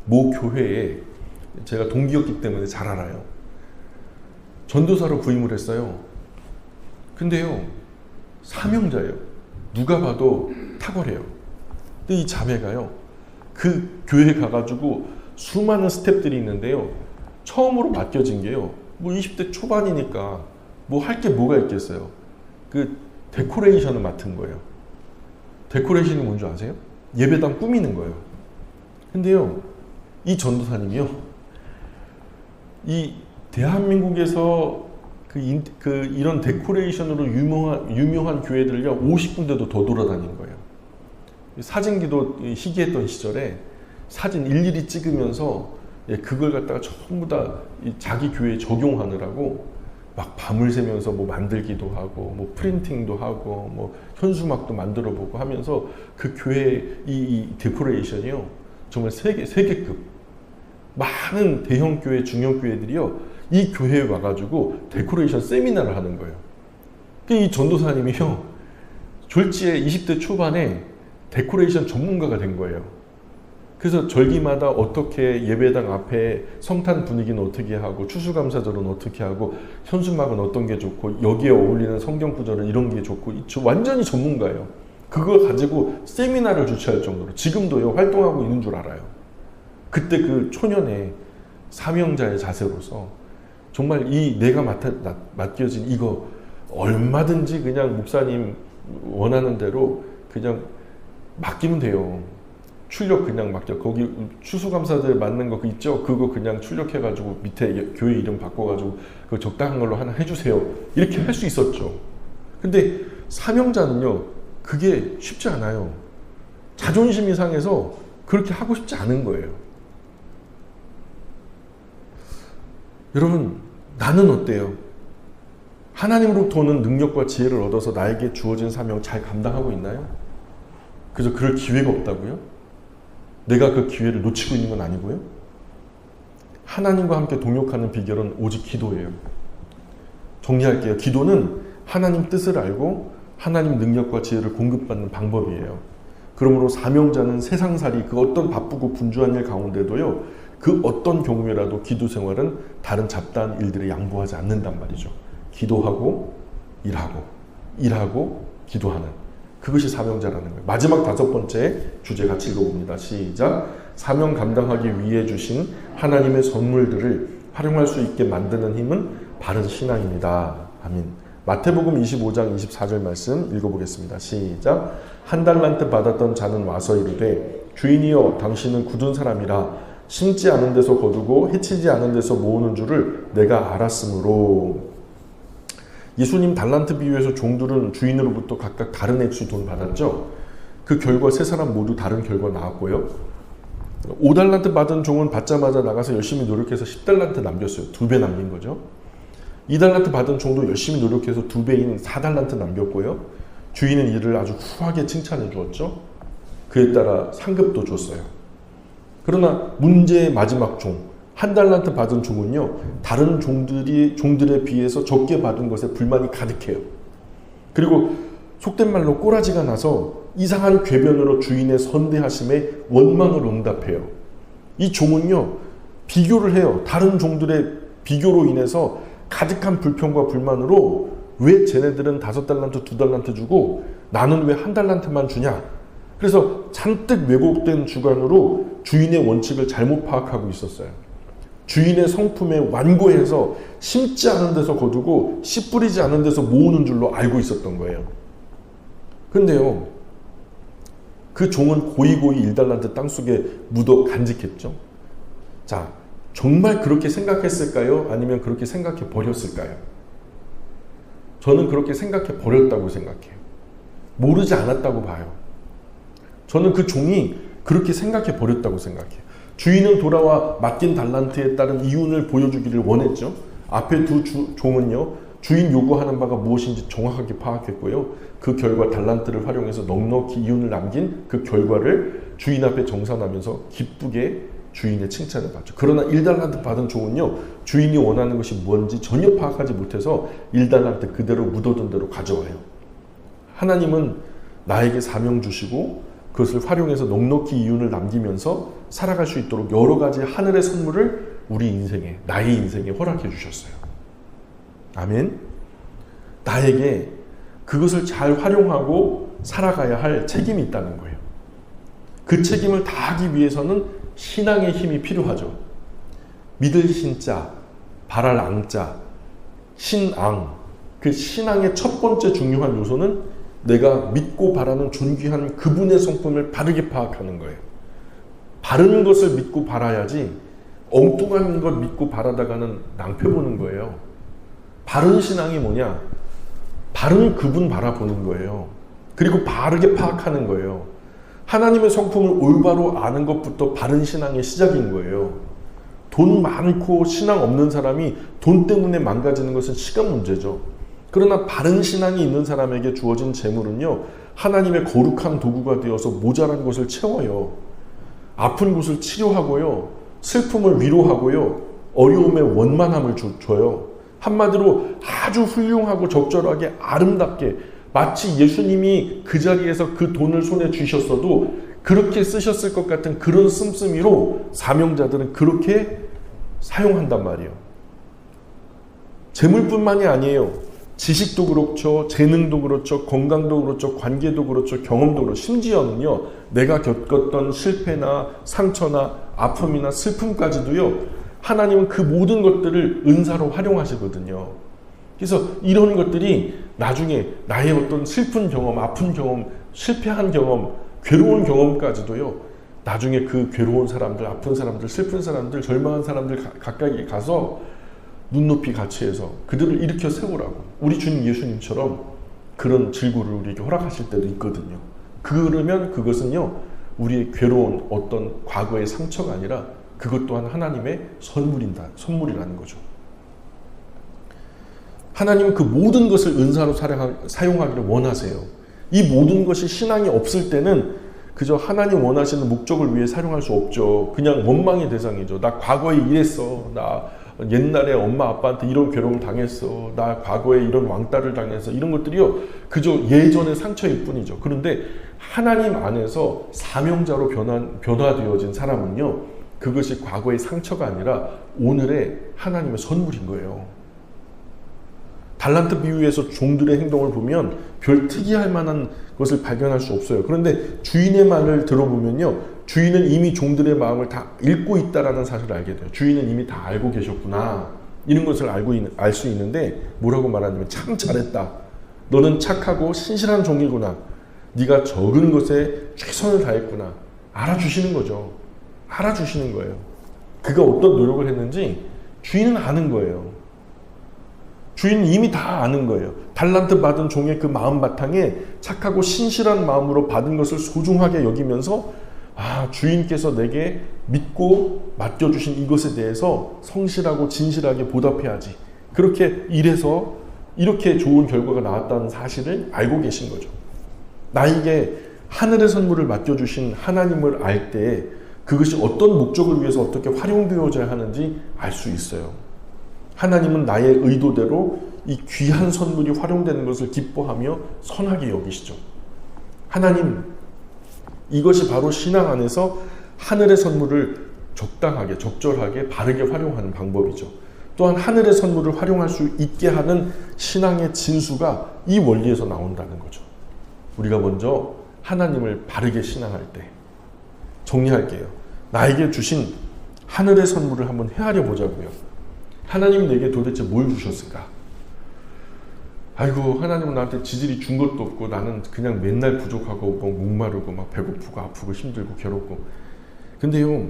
[SPEAKER 1] 모 교회에, 제가 동기였기 때문에 잘 알아요, 전도사로 부임을 했어요. 근데요, 사명자예요. 누가 봐도 탁월해요. 근데 이 자매가요, 그 교회에 가가지고 수많은 스태프들이 있는데요, 처음으로 맡겨진 게요, 뭐 20대 초반이니까 뭐 할 게 뭐가 있겠어요. 그 데코레이션을 맡은 거예요. 데코레이션이 뭔지 아세요? 예배당 꾸미는 거예요. 근데요, 이 전도사님이요, 이 대한민국에서 이런 데코레이션으로 유명한 교회들요 50군데도 더 돌아다닌 거예요. 사진기도 희귀했던 시절에 사진 일일이 찍으면서 그걸 갖다가 전부 다 자기 교회에 적용하느라고 막 밤을 새면서 뭐 만들기도 하고 뭐 프린팅도 하고 뭐 현수막도 만들어 보고 하면서 그 교회 이 데코레이션이요 정말 세계급 많은 대형 교회, 중형 교회들이요 이 교회에 와가지고 데코레이션 세미나를 하는 거예요. 이 전도사님이요, 졸지에 20대 초반에 데코레이션 전문가가 된 거예요. 그래서 절기마다 어떻게 예배당 앞에 성탄 분위기는 어떻게 하고, 추수감사절은 어떻게 하고, 현수막은 어떤 게 좋고, 여기에 어울리는 성경 구절은 이런 게 좋고, 완전히 전문가예요. 그거 가지고 세미나를 주최할 정도로 지금도요 활동하고 있는 줄 알아요. 그때 그 초년의 사명자의 자세로서 정말 이 내가 맡겨진 이거 얼마든지 그냥 목사님 원하는 대로 그냥 맡기면 돼요. 출력 그냥 맡겨. 거기 추수감사들 맞는 거 있죠? 그거 그냥 출력해가지고 밑에 교회 이름 바꿔가지고 그 적당한 걸로 하나 해주세요. 이렇게 할 수 있었죠. 근데 사명자는요, 그게 쉽지 않아요. 자존심이 상해서 그렇게 하고 싶지 않은 거예요. 여러분, 나는 어때요? 하나님으로부터 오는 능력과 지혜를 얻어서 나에게 주어진 사명 잘 감당하고 있나요? 그래서 그럴 기회가 없다고요? 내가 그 기회를 놓치고 있는 건 아니고요? 하나님과 함께 동역하는 비결은 오직 기도예요. 정리할게요. 기도는 하나님 뜻을 알고 하나님 능력과 지혜를 공급받는 방법이에요. 그러므로 사명자는 세상살이 그 어떤 바쁘고 분주한 일 가운데도요, 그 어떤 경우에라도 기도 생활은 다른 잡다한 일들에 양보하지 않는단 말이죠. 기도하고 일하고 기도하는, 그것이 사명자라는 거예요. 마지막 5번째 주제 같이 읽어봅니다. 시작. 사명 감당하기 위해 주신 하나님의 선물들을 활용할 수 있게 만드는 힘은 바른 신앙입니다. 아멘. 마태복음 25장 24절 말씀 읽어보겠습니다. 시작. 한 달란트 받았던 자는 와서 이르되 주인이여 당신은 굳은 사람이라 심지 않은 데서 거두고 해치지 않은 데서 모으는 줄을 내가 알았으므로. 예수님 달란트 비유에서 종들은 주인으로부터 각각 다른 액수의 돈 받았죠. 그 결과 세 사람 모두 다른 결과 나왔고요. 5달란트 받은 종은 받자마자 나가서 열심히 노력해서 10달란트 남겼어요. 2배 남긴 거죠. 2달란트 받은 종도 열심히 노력해서 2배인 4달란트 남겼고요. 주인은 이를 아주 후하게 칭찬해 주었죠. 그에 따라 상급도 줬어요. 그러나 문제의 마지막 종, 1달란트 받은 종은요, 다른 종들에 비해서 적게 받은 것에 불만이 가득해요. 그리고 속된 말로 꼬라지가 나서 이상한 궤변으로 주인의 선대하심에 원망을 응답해요. 이 종은요, 비교를 해요. 다른 종들의 비교로 인해서 가득한 불평과 불만으로 왜 쟤네들은 5달란트, 2달란트 주고 나는 왜 1달란트만 주냐. 그래서 잔뜩 왜곡된 주관으로 주인의 원칙을 잘못 파악하고 있었어요. 주인의 성품에 완고해서 심지 않은 데서 거두고 씨 뿌리지 않은 데서 모으는 줄로 알고 있었던 거예요. 근데요, 그 종은 고이고이 1달란트 땅속에 묻어 간직했죠. 자, 정말 그렇게 생각했을까요? 아니면 그렇게 생각해 버렸을까요? 저는 그렇게 생각해 버렸다고 생각해요. 모르지 않았다고 봐요. 저는 그 종이 그렇게 생각해 버렸다고 생각해요. 주인은 돌아와 맡긴 달란트에 따른 이윤을 보여주기를 원했죠. 앞에 두 종은요, 주인 요구하는 바가 무엇인지 정확하게 파악했고요. 그 결과 달란트를 활용해서 넉넉히 이윤을 남긴 그 결과를 주인 앞에 정산하면서 기쁘게 주인의 칭찬을 받죠. 그러나 1달란트 받은 종은요, 주인이 원하는 것이 뭔지 전혀 파악하지 못해서 1달란트 그대로 묻어둔 대로 가져와요. 하나님은 나에게 사명 주시고 그것을 활용해서 넉넉히 이윤을 남기면서 살아갈 수 있도록 여러 가지 하늘의 선물을 우리 인생에, 나의 인생에 허락해 주셨어요. 아멘. 나에게 그것을 잘 활용하고 살아가야 할 책임이 있다는 거예요. 그 책임을 다하기 위해서는 신앙의 힘이 필요하죠. 믿을 신자, 바랄 앙자, 신앙. 그 신앙의 첫 번째 중요한 요소는 내가 믿고 바라는 존귀한 그분의 성품을 바르게 파악하는 거예요. 바른 것을 믿고 바라야지 엉뚱한 것 믿고 바라다가는 낭패 보는 거예요. 바른 신앙이 뭐냐? 바른 그분 바라보는 거예요. 그리고 바르게 파악하는 거예요. 하나님의 성품을 올바로 아는 것부터 바른 신앙의 시작인 거예요. 돈 많고 신앙 없는 사람이 돈 때문에 망가지는 것은 시간 문제죠. 그러나 바른 신앙이 있는 사람에게 주어진 재물은요, 하나님의 거룩한 도구가 되어서 모자란 것을 채워요. 아픈 곳을 치료하고요, 슬픔을 위로하고요, 어려움에 원만함을 줘요. 한마디로 아주 훌륭하고 적절하게 아름답게 마치 예수님이 그 자리에서 그 돈을 손에 쥐셨어도 그렇게 쓰셨을 것 같은 그런 씀씀이로 사명자들은 그렇게 사용한단 말이에요. 재물뿐만이 아니에요. 지식도 그렇죠. 재능도 그렇죠. 건강도 그렇죠. 관계도 그렇죠. 경험도 그렇죠. 심지어는요. 내가 겪었던 실패나 상처나 아픔이나 슬픔까지도요. 하나님은 그 모든 것들을 은사로 활용하시거든요. 그래서 이런 것들이 나중에 나의 어떤 슬픈 경험, 아픈 경험, 실패한 경험, 괴로운 경험까지도요. 나중에 그 괴로운 사람들, 아픈 사람들, 슬픈 사람들, 절망한 사람들 가까이 가서 눈높이 같이 해서 그들을 일으켜 세우라고. 우리 주님 예수님처럼 그런 질구를 우리에게 허락하실 때도 있거든요. 그러면 그것은요. 우리의 괴로운 어떤 과거의 상처가 아니라 그것 또한 하나님의 선물이라는 거죠. 하나님은 그 모든 것을 은사로 사용하기를 원하세요. 이 모든 것이 신앙이 없을 때는 그저 하나님 원하시는 목적을 위해 사용할 수 없죠. 그냥 원망의 대상이죠. 나 과거에 이랬어. 나 옛날에 엄마 아빠한테 이런 괴로움을 당했어. 나 과거에 이런 왕따를 당했어. 이런 것들이요. 그저 예전의 상처일 뿐이죠. 그런데 하나님 안에서 사명자로 변화되어진 사람은요. 그것이 과거의 상처가 아니라 오늘의 하나님의 선물인 거예요. 달란트 비유에서 종들의 행동을 보면 별 특이할 만한 것을 발견할 수 없어요. 그런데 주인의 말을 들어보면요. 주인은 이미 종들의 마음을 다 읽고 있다라는 사실을 알게 돼요. 주인은 이미 다 알고 계셨구나. 이런 것을 알 수 있는데 뭐라고 말하냐면 참 잘했다. 너는 착하고 신실한 종이구나. 네가 적은 것에 최선을 다했구나. 알아주시는 거죠. 알아주시는 거예요. 그가 어떤 노력을 했는지 주인은 아는 거예요. 주인은 이미 다 아는 거예요. 달란트 받은 종의 그 마음 바탕에 착하고 신실한 마음으로 받은 것을 소중하게 여기면서 주인께서 내게 믿고 맡겨주신 이것에 대해서 성실하고 진실하게 보답해야지. 그렇게 일해서 이렇게 좋은 결과가 나왔다는 사실을 알고 계신 거죠. 나에게 하늘의 선물을 맡겨주신 하나님을 알 때 그것이 어떤 목적을 위해서 어떻게 활용되어져야 하는지 알 수 있어요. 하나님은 나의 의도대로 이 귀한 선물이 활용되는 것을 기뻐하며 선하게 여기시죠. 하나님, 이것이 바로 신앙 안에서 하늘의 선물을 적당하게, 적절하게, 바르게 활용하는 방법이죠. 또한 하늘의 선물을 활용할 수 있게 하는 신앙의 진수가 이 원리에서 나온다는 거죠. 우리가 먼저 하나님을 바르게 신앙할 때 정리할게요. 나에게 주신 하늘의 선물을 한번 헤아려 보자고요. 하나님이 내게 도대체 뭘 주셨을까? 아이고, 하나님은 나한테 지질이 준 것도 없고 나는 그냥 맨날 부족하고 목마르고 막 배고프고 아프고 힘들고 괴롭고. 근데요,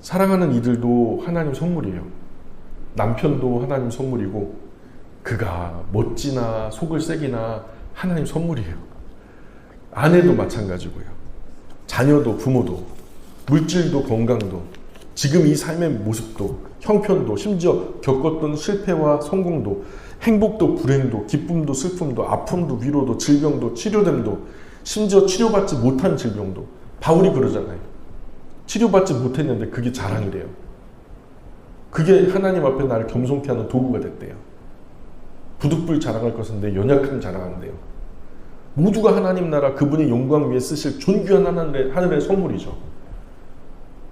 [SPEAKER 1] 사랑하는 이들도 하나님 선물이에요. 남편도 하나님 선물이고 그가 멋지나 속을 새기나 하나님 선물이에요. 아내도 마찬가지고요. 자녀도 부모도 물질도 건강도 지금 이 삶의 모습도 형편도 심지어 겪었던 실패와 성공도 행복도 불행도 기쁨도 슬픔도 아픔도 위로도 질병도 치료됨도 심지어 치료받지 못한 질병도 바울이 그러잖아요. 치료받지 못했는데 그게 자랑이래요. 그게 하나님 앞에 나를 겸손케 하는 도구가 됐대요. 부득불 자랑할 것은 내 연약함 자랑한대요. 모두가 하나님 나라 그분의 영광 위에 쓰실 존귀한 하늘의 선물이죠.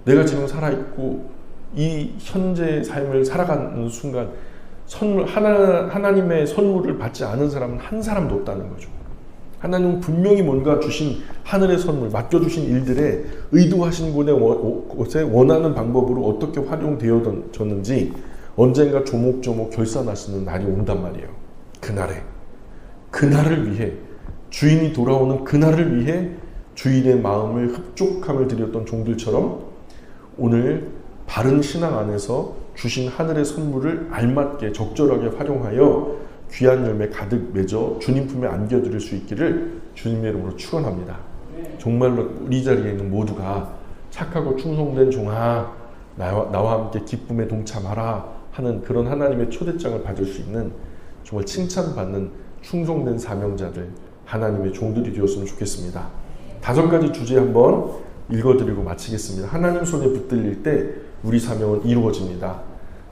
[SPEAKER 1] 내가 지금 살아있고 이 현재의 삶을 살아가는 순간 하나님의 선물을 받지 않은 사람은 한 사람도 없다는 거죠. 하나님은 분명히 뭔가 주신 하늘의 선물, 맡겨주신 일들에 의도하신 곳에 원하는 방법으로 어떻게 활용되어졌는지 언젠가 조목조목 결산하시는 날이 온단 말이에요. 그날을 위해 주인이 돌아오는 그날을 위해 주인의 마음을 흡족함을 드렸던 종들처럼 오늘 바른 신앙 안에서 주신 하늘의 선물을 알맞게 적절하게 활용하여 귀한 열매 가득 맺어 주님 품에 안겨드릴 수 있기를 주님의 이름으로 축원합니다. 정말로 우리 자리에 있는 모두가 착하고 충성된 종아 나와 함께 기쁨에 동참하라 하는 그런 하나님의 초대장을 받을 수 있는 정말 칭찬받는 충성된 사명자들 하나님의 종들이 되었으면 좋겠습니다. 5가지 주제 한번 읽어드리고 마치겠습니다. 하나님 손에 붙들릴 때 우리 사명은 이루어집니다.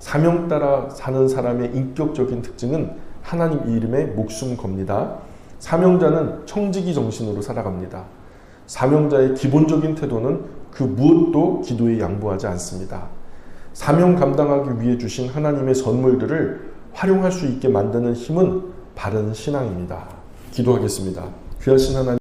[SPEAKER 1] 사명 따라 사는 사람의 인격적인 특징은 하나님 이름에 목숨 겁니다. 사명자는 청지기 정신으로 살아갑니다. 사명자의 기본적인 태도는 그 무엇도 기도에 양보하지 않습니다. 사명 감당하기 위해 주신 하나님의 선물들을 활용할 수 있게 만드는 힘은 바른 신앙입니다. 기도하겠습니다. 귀하신 하나님,